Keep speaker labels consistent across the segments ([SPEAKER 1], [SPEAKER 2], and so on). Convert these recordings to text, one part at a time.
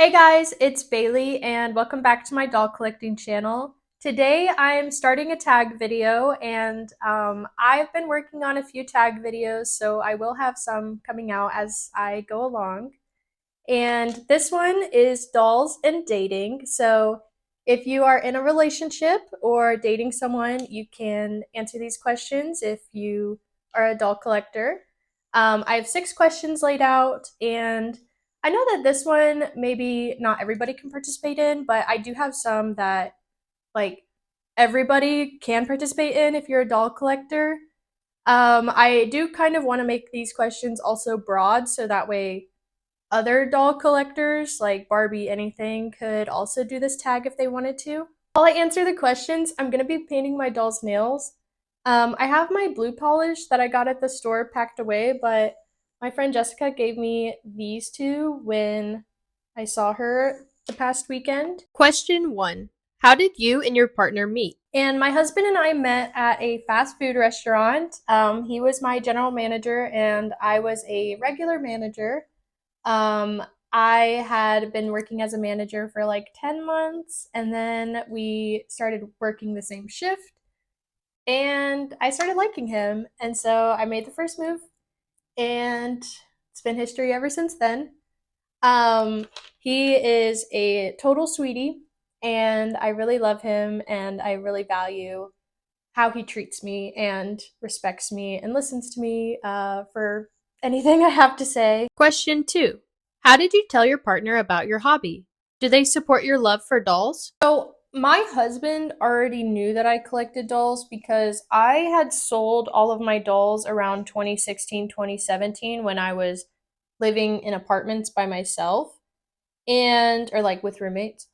[SPEAKER 1] Hey guys, it's Bailey and welcome back to my doll collecting channel. Today I'm starting a tag video and I've been working on a few tag videos, so I will have some coming out as I go along. And this one is dolls and dating. So if you are in a relationship or dating someone, you can answer these questions if you are a doll collector. I have 6 questions laid out, and I know that this one maybe not everybody can participate in, but I do have some that like everybody can participate in if you're a doll collector. I do kind of want to make these questions also broad so that way other doll collectors, like Barbie anything, could also do this tag if they wanted to. While I answer the questions, I'm going to be painting my doll's nails. I have my blue polish that I got at the store packed away, but my friend Jessica gave me these two when I saw her the past weekend.
[SPEAKER 2] Question 1. How did you and your partner meet?
[SPEAKER 1] And my husband and I met at a fast food restaurant. He was my general manager, and I was a regular manager. Um, I had been working as a manager for like 10 months, and then we started working the same shift, and I started liking him. And so I made the first move, and it's been history ever since then. Um, he is a total sweetie, and I really love him, and I really value how he treats me and respects me and listens to me for anything I have to say.
[SPEAKER 2] Question 2. How did you tell your partner about your hobby? Do they support your love for dolls?
[SPEAKER 1] So, my husband already knew that I collected dolls because I had sold all of my dolls around 2016, 2017 when I was living in apartments by myself and or like with roommates.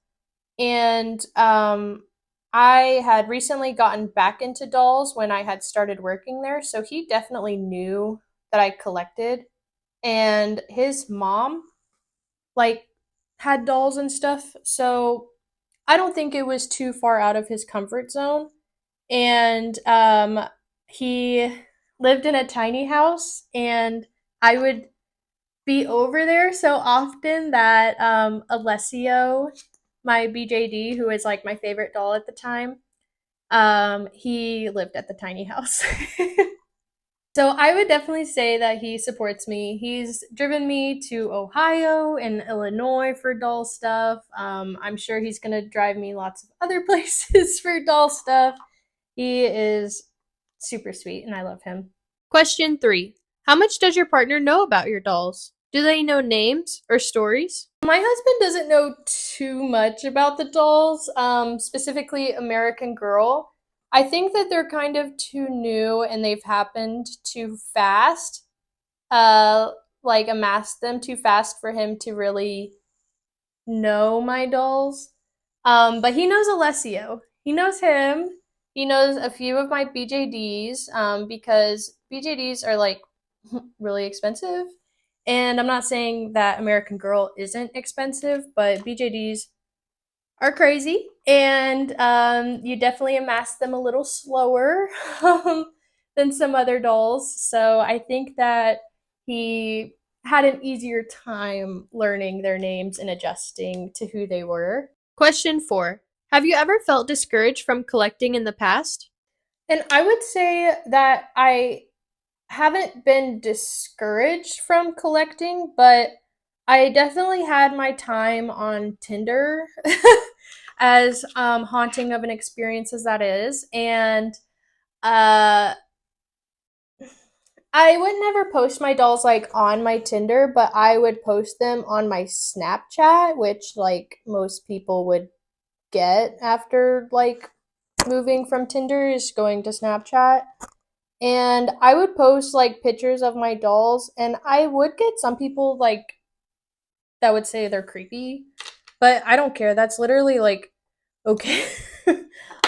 [SPEAKER 1] And I had recently gotten back into dolls when I had started working there, so he definitely knew that I collected. And his mom like had dolls and stuff, so I don't think it was too far out of his comfort zone. And he lived in a tiny house, and I would be over there so often that Alessio, my BJD, who is like my favorite doll at the time, he lived at the tiny house. So I would definitely say that he supports me. He's driven me to Ohio and Illinois for doll stuff. I'm sure he's gonna drive me lots of other places for doll stuff. He is super sweet, and I love him.
[SPEAKER 2] Question 3. How much does your partner know about your dolls? Do they know names or stories?
[SPEAKER 1] My husband doesn't know too much about the dolls, specifically American Girl. I think that they're kind of too new and they've happened too fast. Uh, like amassed them too fast for him to really know my dolls. But he knows Alessio. He knows him. He knows a few of my BJDs, because BJDs are like really expensive. And I'm not saying that American Girl isn't expensive, but BJDs are crazy. And you definitely amass them a little slower than some other dolls. So I think that he had an easier time learning their names and adjusting to who they were.
[SPEAKER 2] Question 4. Have you ever felt discouraged from collecting in the past?
[SPEAKER 1] And I would say that I haven't been discouraged from collecting, but I definitely had my time on Tinder, as haunting of an experience as that is. And uh, I would never post my dolls like on my Tinder, but I would post them on my Snapchat, which like most people would get after like moving from Tinder is going to Snapchat. And I would post like pictures of my dolls, and I would get some people like that would say they're creepy, but I don't care. That's literally like okay.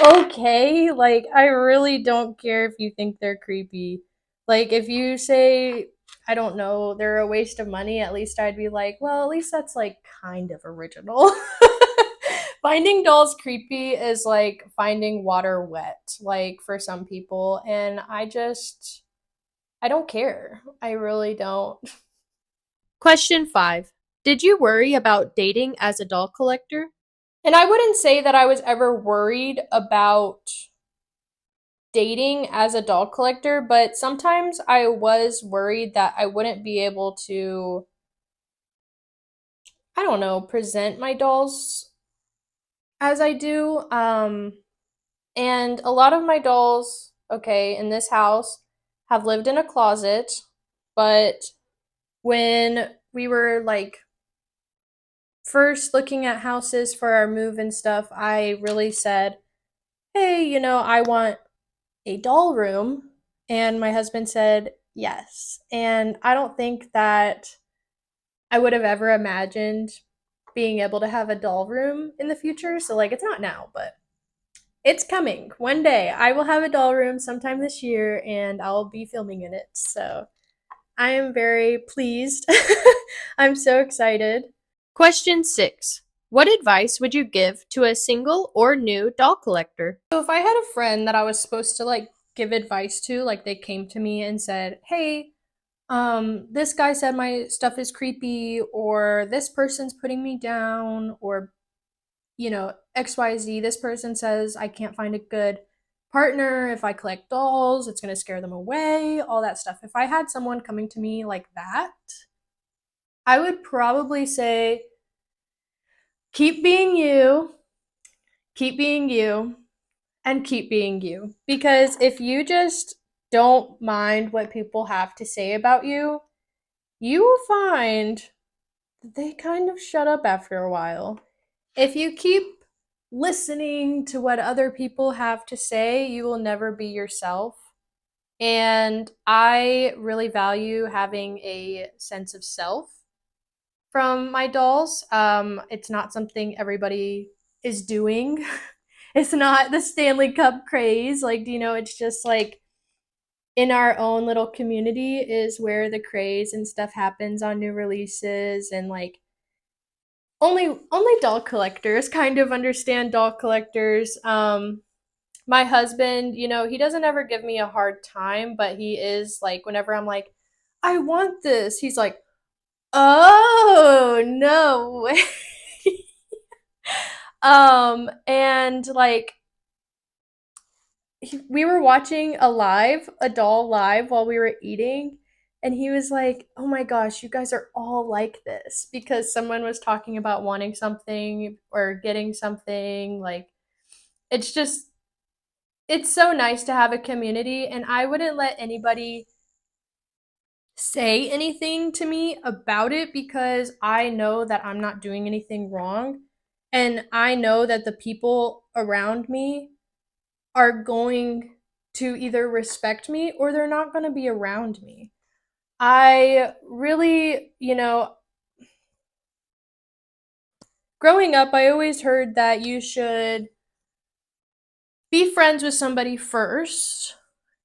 [SPEAKER 1] Okay, like I really don't care if you think they're creepy. Like if you say I don't know, they're a waste of money, at least I'd be like, well, at least that's like kind of original. Finding dolls creepy is like finding water wet, like for some people, and I don't care. I really don't.
[SPEAKER 2] Question 5. Did you worry about dating as a doll collector?
[SPEAKER 1] And I wouldn't say that I was ever worried about dating as a doll collector, but sometimes I was worried that I wouldn't be able to, I don't know, present my dolls as I do. And a lot of my dolls, okay, in this house have lived in a closet, but when we were like first looking at houses for our move and stuff, I really said, hey, I want a doll room. And my husband said, yes. And I don't think that I would have ever imagined being able to have a doll room in the future. So, like, it's not now, but it's coming. One day I will have a doll room sometime this year and I'll be filming in it. So, I am very pleased. I'm so excited.
[SPEAKER 2] Question 6. What advice would you give to a single or new doll collector?
[SPEAKER 1] So if I had a friend that I was supposed to like give advice to, like they came to me and said, "Hey, this guy said my stuff is creepy or this person's putting me down or XYZ, this person says I can't find a good partner if I collect dolls, it's going to scare them away, all that stuff." If I had someone coming to me like that, I would probably say keep being you, keep being you, and keep being you. Because if you just don't mind what people have to say about you, you will find that they kind of shut up after a while. If you keep listening to what other people have to say, you will never be yourself. And I really value having a sense of self from my dolls. It's not something everybody is doing. It's not the Stanley Cup craze. Like, it's just like in our own little community is where the craze and stuff happens on new releases and like only doll collectors kind of understand doll collectors. My husband, he doesn't ever give me a hard time, but he is like whenever I'm like, I want this, he's like, oh no way. And like we were watching a doll live while we were eating, and he was like, "Oh my gosh, you guys are all like this," because someone was talking about wanting something or getting something. Like, it's just, it's so nice to have a community, and I wouldn't let anybody say anything to me about it because I know that I'm not doing anything wrong. And I know that the people around me are going to either respect me or they're not going to be around me. I really, growing up, I always heard that you should be friends with somebody first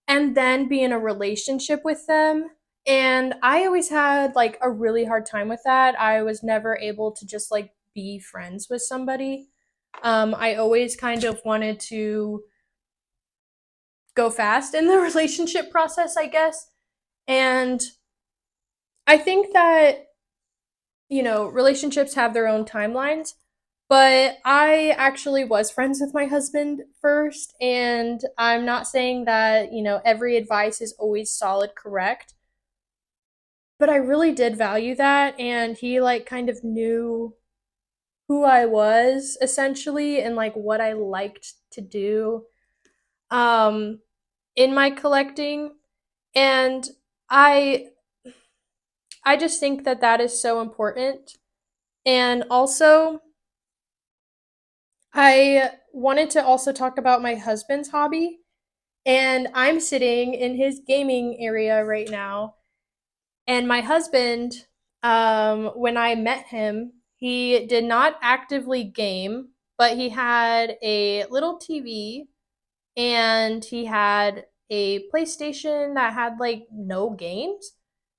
[SPEAKER 1] and then be in a relationship with them. And I always had like a really hard time with that. I was never able to just like be friends with somebody. I always kind of wanted to go fast in the relationship process, I guess. And I think that, relationships have their own timelines, but I actually was friends with my husband first. And I'm not saying that, every advice is always solid correct, but I really did value that. And he, like, kind of knew who I was essentially and, like, what I liked to do um, in my collecting. And I I just think that that is so important. And also, I wanted to also talk about my husband's hobby. And I'm sitting in his gaming area right now. And my husband, when I met him, he did not actively game, but he had a little TV and he had a PlayStation that had like no games.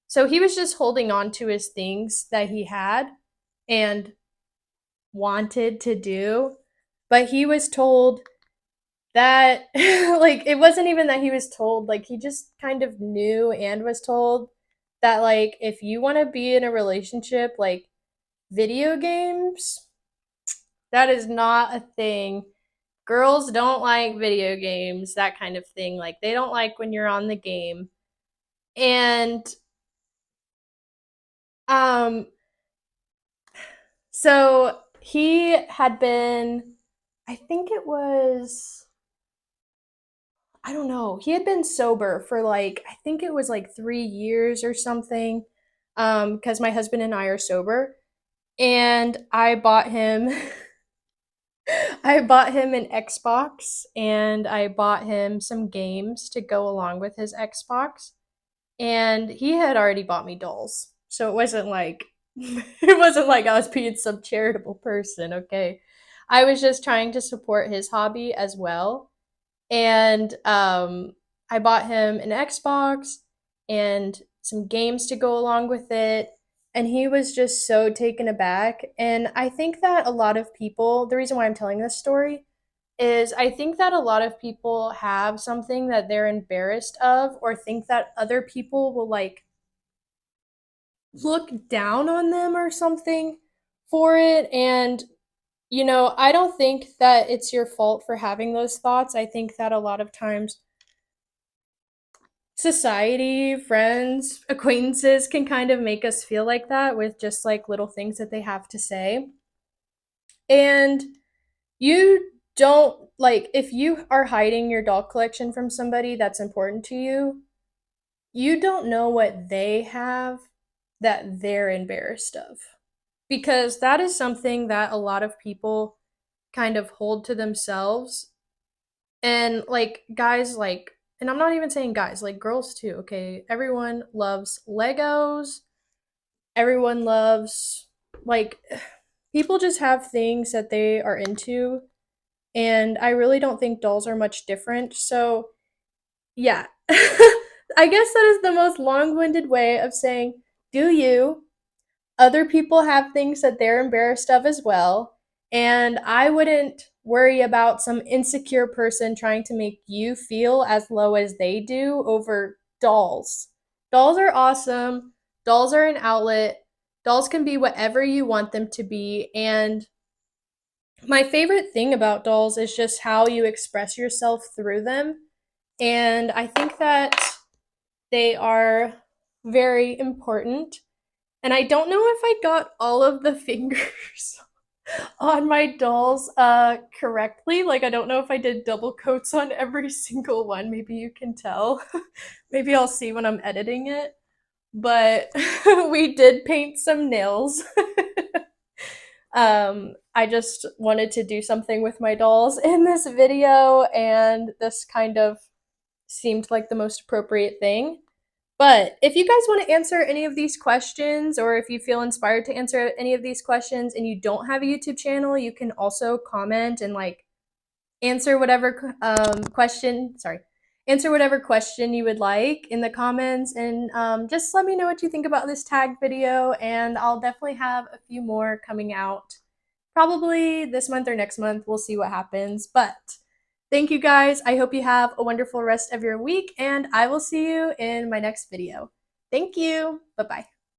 [SPEAKER 1] So he was just holding on to his things that he had and wanted to do. But he was told that, like, it wasn't even that he was told, like, he just kind of knew and was told that, like, if you want to be in a relationship, like, video games, that is not a thing. Girls don't like video games, that kind of thing. Like, they don't like when you're on the game. And um so he had been, I think it was, I don't know. He had been sober for like, I think it was like 3 years or something. Because my husband and I are sober. And I bought him I bought him an Xbox and I bought him some games to go along with his Xbox. And he had already bought me dolls. So it wasn't like it wasn't like I was being some charitable person, okay? I was just trying to support his hobby as well. And I bought him an Xbox and some games to go along with it. And he was just so taken aback. And I think that a lot of people, the reason why I'm telling this story is I think that a lot of people have something that they're embarrassed of or think that other people will like look down on them or something for it. And I don't think that it's your fault for having those thoughts. I think that a lot of times society, friends, acquaintances can kind of make us feel like that with just like little things that they have to say. And you don't like, if you are hiding your doll collection from somebody that's important to you, you don't know what they have that they're embarrassed of. Because that is something that a lot of people kind of hold to themselves. And like guys, like, and I'm not even saying guys, like girls too, okay? Everyone loves Legos. Everyone loves, like, people just have things that they are into. And I really don't think dolls are much different. So, yeah. I guess that is the most long winded way of saying, do you? Other people have things that they're embarrassed of as well. And I wouldn't worry about some insecure person trying to make you feel as low as they do over dolls. Dolls are awesome. Dolls are an outlet. Dolls can be whatever you want them to be. And my favorite thing about dolls is just how you express yourself through them. And I think that they are very important. And I don't know if I got all of the fingers on my dolls correctly. Like, I don't know if I did double coats on every single one. Maybe you can tell. Maybe I'll see when I'm editing it. But we did paint some nails. I just wanted to do something with my dolls in this video, and this kind of seemed like the most appropriate thing. But if you guys want to answer any of these questions, or if you feel inspired to answer any of these questions and you don't have a YouTube channel, you can also comment and like answer whatever answer whatever question you would like in the comments, and just let me know what you think about this tag video, and I'll definitely have a few more coming out probably this month or next month. We'll see what happens. But thank you guys. I hope you have a wonderful rest of your week, and I will see you in my next video. Thank you. Bye bye.